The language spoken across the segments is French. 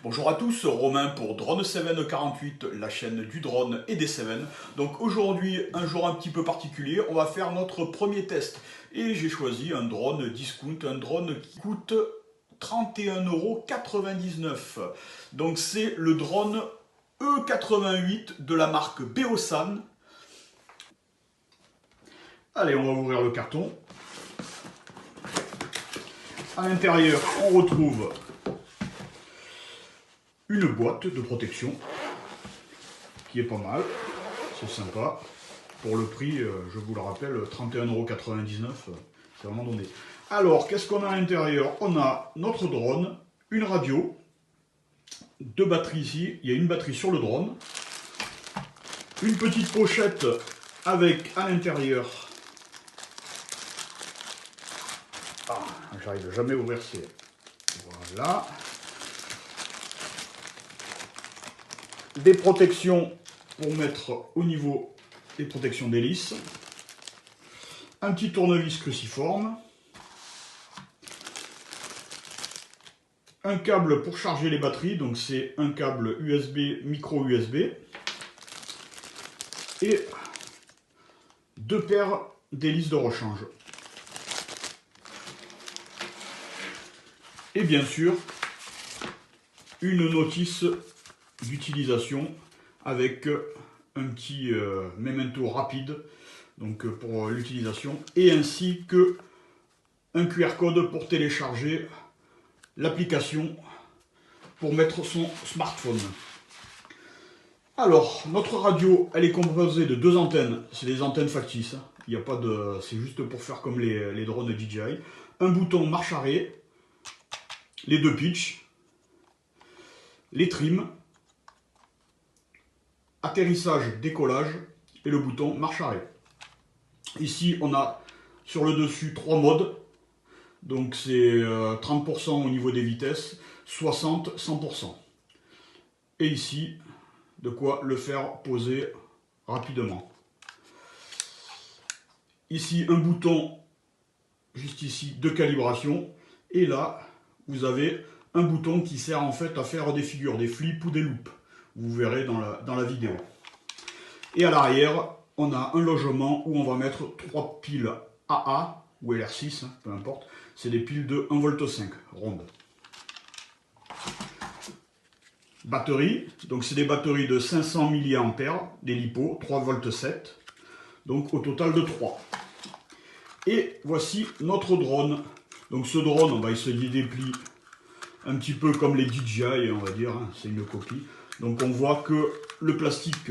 Bonjour à tous, Romain pour Drone748, la chaîne du drone et des 7. Donc aujourd'hui, un jour un petit peu particulier, on va faire notre premier test. Et j'ai choisi un drone discount, un drone qui coûte 31,99 €. Donc c'est le drone E88 de la marque Beosan. Allez, on va ouvrir le carton. À l'intérieur, on retrouve une boîte de protection qui est pas mal, c'est sympa. Pour le prix, je vous le rappelle, 31,99 €, c'est vraiment donné. Alors, qu'est-ce qu'on a à l'intérieur? On a notre drone, une radio, deux batteries ici, il y a une batterie sur le drone, une petite pochette avec à l'intérieur, j'arrive jamais à ouvrir ces, voilà, des protections pour mettre au niveau des protections d'hélice, un petit tournevis cruciforme, un câble pour charger les batteries, donc c'est un câble USB, micro USB, et deux paires d'hélices de rechange. Et bien sûr, une notice d'utilisation avec un petit memento rapide donc pour l'utilisation, et ainsi que un QR code pour télécharger l'application pour mettre son smartphone. Alors, notre radio, elle est composée de deux antennes, c'est des antennes factices, il n'y a pas de, c'est juste pour faire comme les drones DJI. Un bouton marche arrêt, les deux pitchs, les trims, atterrissage, décollage et le bouton marche arrêt. Ici, on a sur le dessus trois modes. Donc c'est 30% au niveau des vitesses, 60, 100%. Et ici, de quoi le faire poser rapidement. Ici, un bouton, juste ici, de calibration. Et là, vous avez un bouton qui sert en fait à faire des figures, des flips ou des loops. Vous verrez dans la vidéo. Et à l'arrière, on a un logement où on va mettre trois piles AA ou LR6, peu importe. C'est des piles de 1,5 V rondes. Batterie, donc c'est des batteries de 500 mAh, des LiPo, 3,7 V, donc au total de 3. Et voici notre drone. Donc ce drone, il se déplie un petit peu comme les DJI, on va dire, c'est une copie. Donc on voit que le plastique,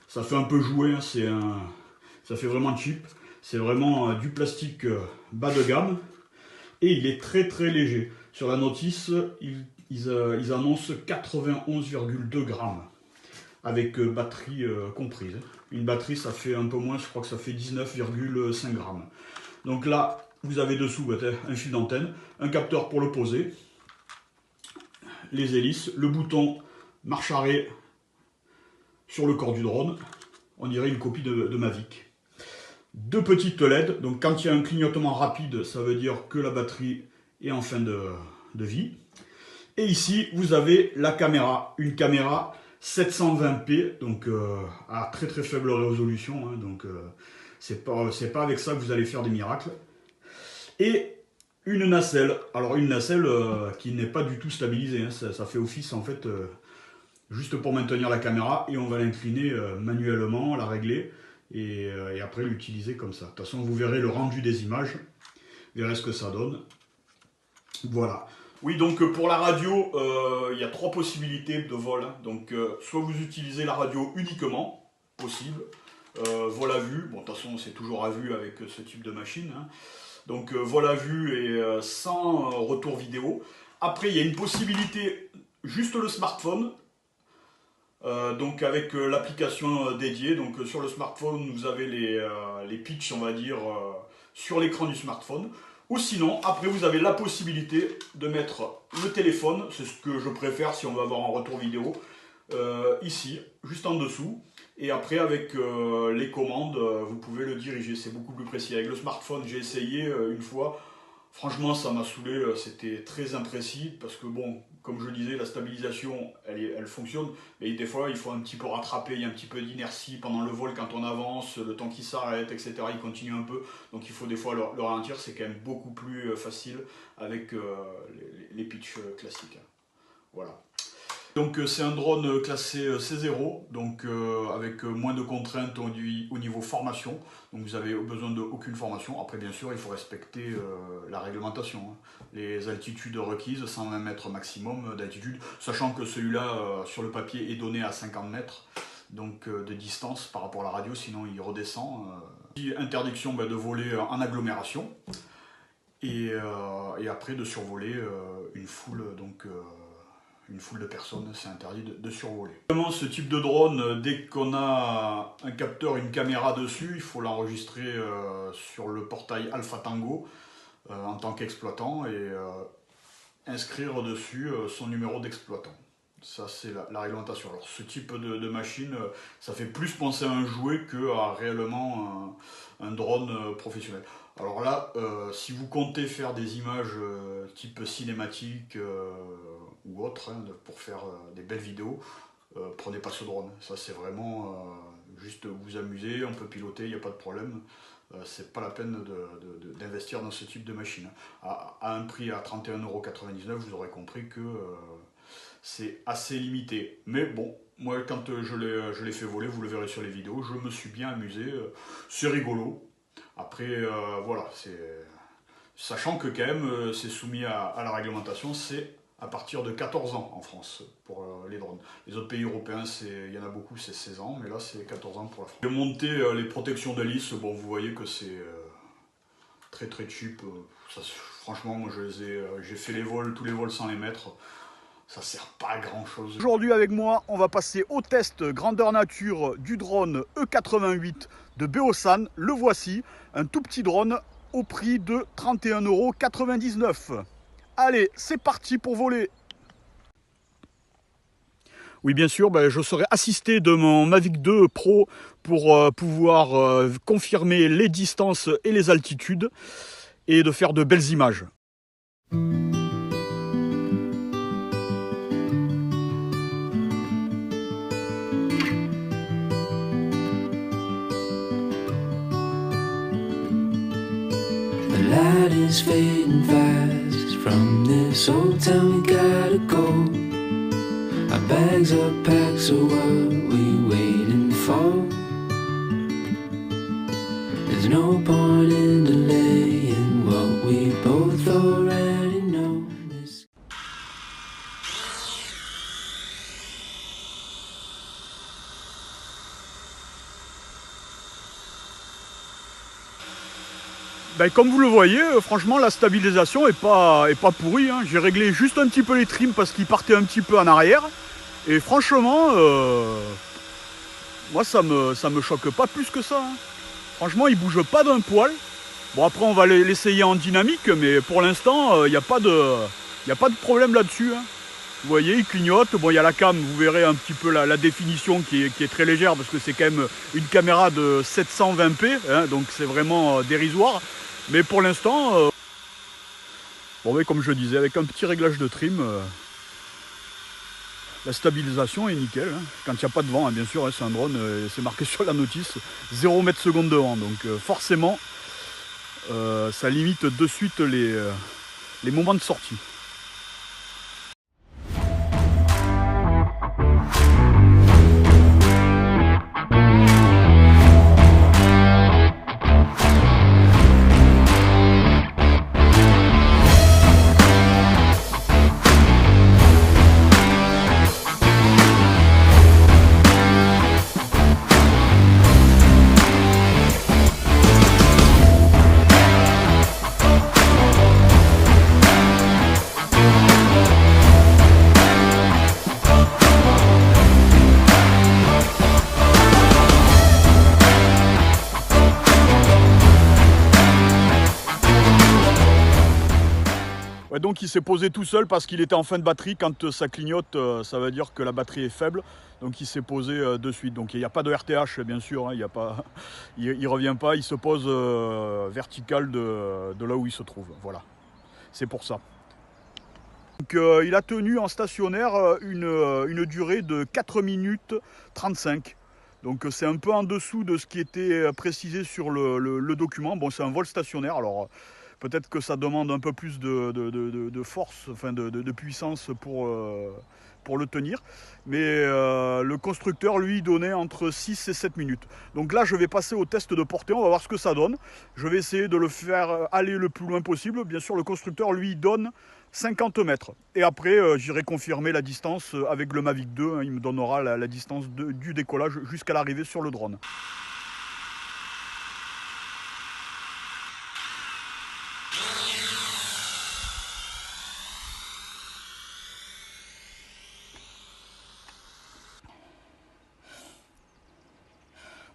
ça fait un peu jouer, ça fait vraiment cheap. C'est vraiment du plastique bas de gamme. Et il est très très léger. Sur la notice, ils annoncent 91,2 grammes. Avec batterie comprise. Une batterie, ça fait un peu moins, je crois que ça fait 19,5 grammes. Donc là, vous avez dessous un fil d'antenne, un capteur pour le poser, les hélices, le bouton marche arrêt sur le corps du drone. On dirait une copie de Mavic. Deux petites LED, donc quand il y a un clignotement rapide, ça veut dire que la batterie est en fin de vie. Et ici, vous avez la caméra, une caméra 720p, donc à très très faible résolution, donc c'est pas avec ça que vous allez faire des miracles. Et une nacelle, alors une nacelle qui n'est pas du tout stabilisée, ça fait office en fait juste pour maintenir la caméra, et on va l'incliner manuellement, la régler, et après l'utiliser comme ça. De toute façon, vous verrez le rendu des images, vous verrez ce que ça donne. Voilà. Oui, donc pour la radio, il y a trois possibilités de vol. Donc soit vous utilisez la radio uniquement, possible, vol à vue, bon de toute façon c'est toujours à vue avec ce type de machine, donc vol à vue et sans retour vidéo. Après il y a une possibilité, juste le smartphone, donc avec l'application dédiée. Donc sur le smartphone vous avez les pitchs, on va dire, sur l'écran du smartphone. Ou sinon, après vous avez la possibilité de mettre le téléphone, c'est ce que je préfère si on veut avoir un retour vidéo, ici, juste en dessous. Et après avec les commandes, vous pouvez le diriger, c'est beaucoup plus précis. Avec le smartphone, j'ai essayé une fois, franchement ça m'a saoulé, c'était très imprécis, parce que bon, comme je disais, la stabilisation, elle fonctionne, mais des fois, il faut un petit peu rattraper, il y a un petit peu d'inertie pendant le vol quand on avance, le temps qu'il s'arrête, etc. Il continue un peu, donc il faut des fois le ralentir, c'est quand même beaucoup plus facile avec les pitchs classiques. Voilà. Donc c'est un drone classé C0, donc avec moins de contraintes au niveau formation. Donc vous avez besoin d'aucune formation. Après bien sûr il faut respecter la réglementation, hein. Les altitudes requises, 120 mètres maximum d'altitude, sachant que celui-là sur le papier est donné à 50 mètres donc, de distance par rapport à la radio, sinon il redescend. Interdiction de voler en agglomération et après de survoler une foule donc. Une foule de personnes, c'est interdit de survoler. Vraiment, ce type de drone, dès qu'on a un capteur, une caméra dessus, il faut l'enregistrer sur le portail Alpha Tango en tant qu'exploitant et inscrire dessus son numéro d'exploitant. Ça, c'est la réglementation. Alors, ce type de machine, ça fait plus penser à un jouet qu'à réellement un drone professionnel. Alors là, si vous comptez faire des images type cinématique ou autre, hein, pour faire des belles vidéos, prenez pas ce drone. Ça c'est vraiment juste vous amuser, on peut piloter, il n'y a pas de problème. C'est pas la peine d'investir dans ce type de machine. À un prix à 31,99 €, vous aurez compris que c'est assez limité. Mais bon, moi quand je l'ai fait voler, vous le verrez sur les vidéos, je me suis bien amusé, c'est rigolo. Après, voilà, sachant que quand même, c'est soumis à la réglementation, c'est à partir de 14 ans en France pour les drones. Les autres pays européens, il y en a beaucoup, c'est 16 ans, mais là c'est 14 ans pour la France. J'ai monté les protections d'hélice, bon vous voyez que c'est très très cheap. Franchement, moi j'ai fait tous les vols sans les mettre. Ça sert pas à grand chose. Aujourd'hui avec moi, on va passer au test grandeur nature du drone E88 de Beosan. Le voici, un tout petit drone au prix de 31,99 €. Allez, c'est parti pour voler. Oui, bien sûr, je serai assisté de mon Mavic 2 Pro pour pouvoir confirmer les distances et les altitudes et de faire de belles images. The light is fading fast from this old town, we gotta go. Our bags are packed, so what we waiting for? There's no point in delaying what we both already know. Comme vous le voyez, franchement la stabilisation est pas pourrie, hein. J'ai réglé juste un petit peu les trims parce qu'ils partaient un petit peu en arrière. Et franchement, moi ça me choque pas plus que ça, hein. Franchement il bouge pas d'un poil. Bon après on va l'essayer en dynamique, mais pour l'instant il n'y a pas de problème là-dessus, hein. Vous voyez, il clignote. Bon, il y a la cam, vous verrez un petit peu la définition qui est très légère parce que c'est quand même une caméra de 720p, hein, donc c'est vraiment dérisoire. Mais pour l'instant, comme je disais, avec un petit réglage de trim, la stabilisation est nickel, hein. Quand il n'y a pas de vent, hein, bien sûr, hein, c'est un drone, c'est marqué sur la notice, 0 mètres seconde de vent. Donc forcément, ça limite de suite les moments de sortie. Ouais, donc il s'est posé tout seul parce qu'il était en fin de batterie. Quand ça clignote, ça veut dire que la batterie est faible. Donc il s'est posé de suite. Donc il n'y a pas de RTH bien sûr, hein, il revient pas, il se pose vertical de là où il se trouve. Voilà, c'est pour ça. Donc, il a tenu en stationnaire une durée de 4 minutes 35. Donc c'est un peu en dessous de ce qui était précisé sur le document. Bon, c'est un vol stationnaire, alors peut-être que ça demande un peu plus de force, enfin de puissance pour le tenir. Mais le constructeur, lui, donnait entre 6 et 7 minutes. Donc là, je vais passer au test de portée, on va voir ce que ça donne. Je vais essayer de le faire aller le plus loin possible. Bien sûr, le constructeur, lui, donne 50 mètres. Et après, j'irai confirmer la distance avec le Mavic 2. Hein, il me donnera la distance du décollage jusqu'à l'arrivée sur le drone.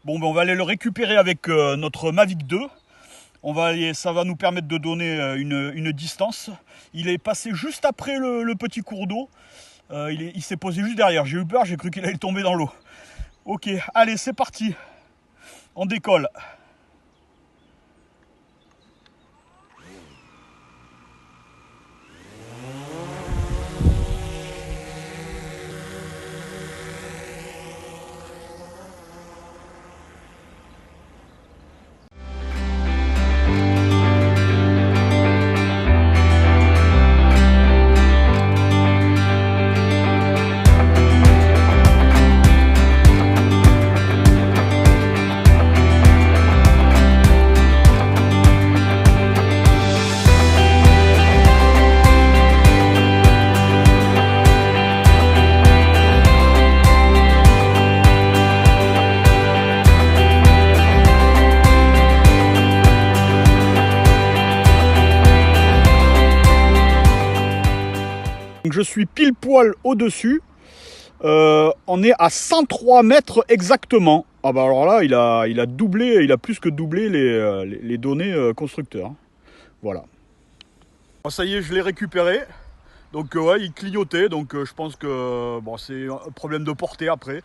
Bon, ben on va aller le récupérer avec notre Mavic 2. Ça va nous permettre de donner une distance. Il est passé juste après le petit cours d'eau. Il s'est posé juste derrière. J'ai eu peur, j'ai cru qu'il allait tomber dans l'eau. Ok, allez, c'est parti. On décolle. Donc je suis pile poil au-dessus. On est à 103 mètres exactement. Ah bah alors là, il a doublé, il a plus que doublé les données constructeurs. Voilà. Bon, ça y est, je l'ai récupéré. Donc ouais, il clignotait, donc je pense que bon, c'est un problème de portée après.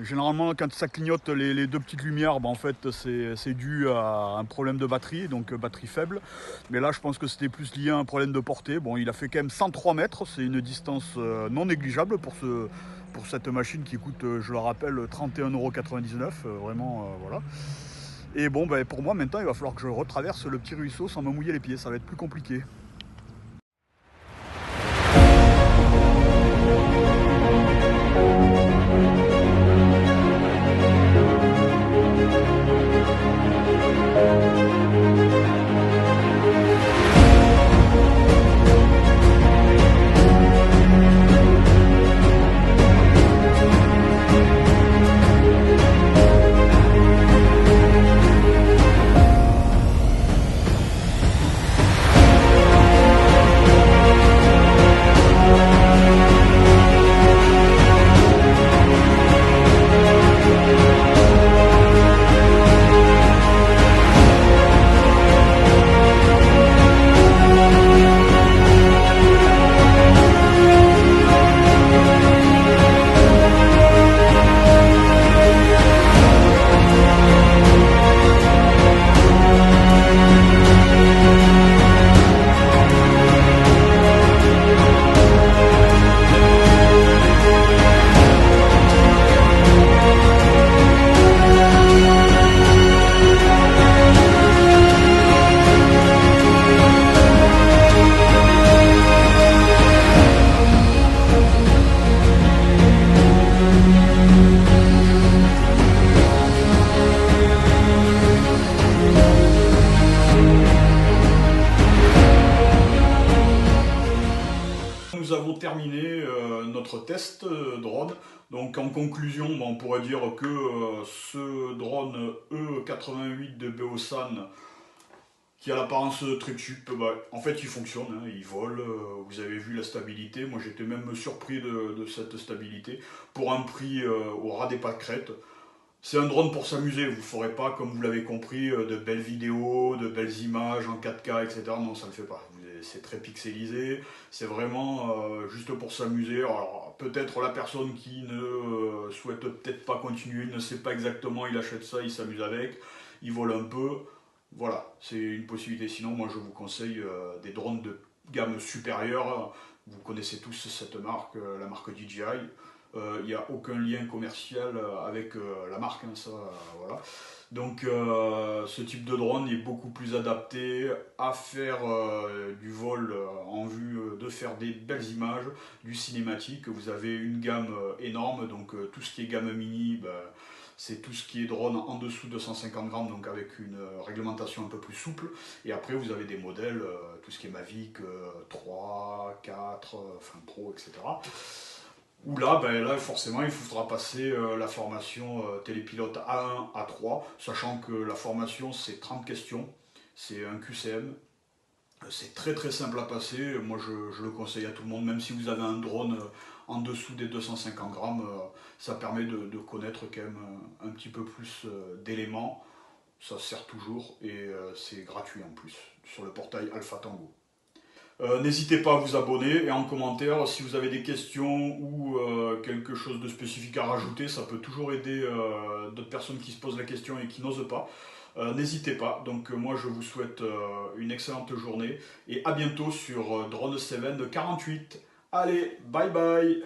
Généralement, quand ça clignote les deux petites lumières, en fait, c'est dû à un problème de batterie, donc batterie faible. Mais là, je pense que c'était plus lié à un problème de portée. Bon, il a fait quand même 103 mètres, c'est une distance non négligeable pour cette machine qui coûte, je le rappelle, 31,99 €. Vraiment, voilà. Et bon, pour moi, maintenant, il va falloir que je retraverse le petit ruisseau sans me mouiller les pieds. Ça va être plus compliqué. Nous avons terminé notre test drone. Donc en conclusion, on pourrait dire que ce drone E88 de Beosan, qui a l'apparence Triptube, en fait il fonctionne, hein, il vole, vous avez vu la stabilité, moi j'étais même surpris de cette stabilité, pour un prix au ras des pâquerettes. C'est un drone pour s'amuser, vous ne ferez pas, comme vous l'avez compris, de belles vidéos, de belles images en 4K, etc. Non, ça ne le fait pas. C'est très pixelisé, c'est vraiment juste pour s'amuser. Alors peut-être la personne qui ne souhaite peut-être pas continuer, ne sait pas exactement, il achète ça, il s'amuse avec, il vole un peu. Voilà, c'est une possibilité. Sinon, moi je vous conseille des drones de gamme supérieure, Vous connaissez tous cette marque, la marque DJI. Il n'y a aucun lien commercial avec la marque, hein, ça, voilà. Donc ce type de drone est beaucoup plus adapté à faire du vol en vue de faire des belles images, du cinématique. Vous avez une gamme énorme, donc tout ce qui est gamme mini, c'est tout ce qui est drone en dessous de 150 grammes, donc avec une réglementation un peu plus souple. Et après vous avez des modèles, tout ce qui est Mavic 3, 4, enfin Pro, etc. Où là, là, forcément, il faudra passer la formation télépilote A1, A3, sachant que la formation, c'est 30 questions, c'est un QCM, c'est très très simple à passer, moi je le conseille à tout le monde, même si vous avez un drone en dessous des 250 grammes, ça permet de connaître quand même un petit peu plus d'éléments, ça sert toujours et c'est gratuit en plus, sur le portail Alpha Tango. N'hésitez pas à vous abonner et en commentaire si vous avez des questions ou quelque chose de spécifique à rajouter, ça peut toujours aider d'autres personnes qui se posent la question et qui n'osent pas. N'hésitez pas, donc moi je vous souhaite une excellente journée et à bientôt sur Drone 7 48. Allez, bye bye!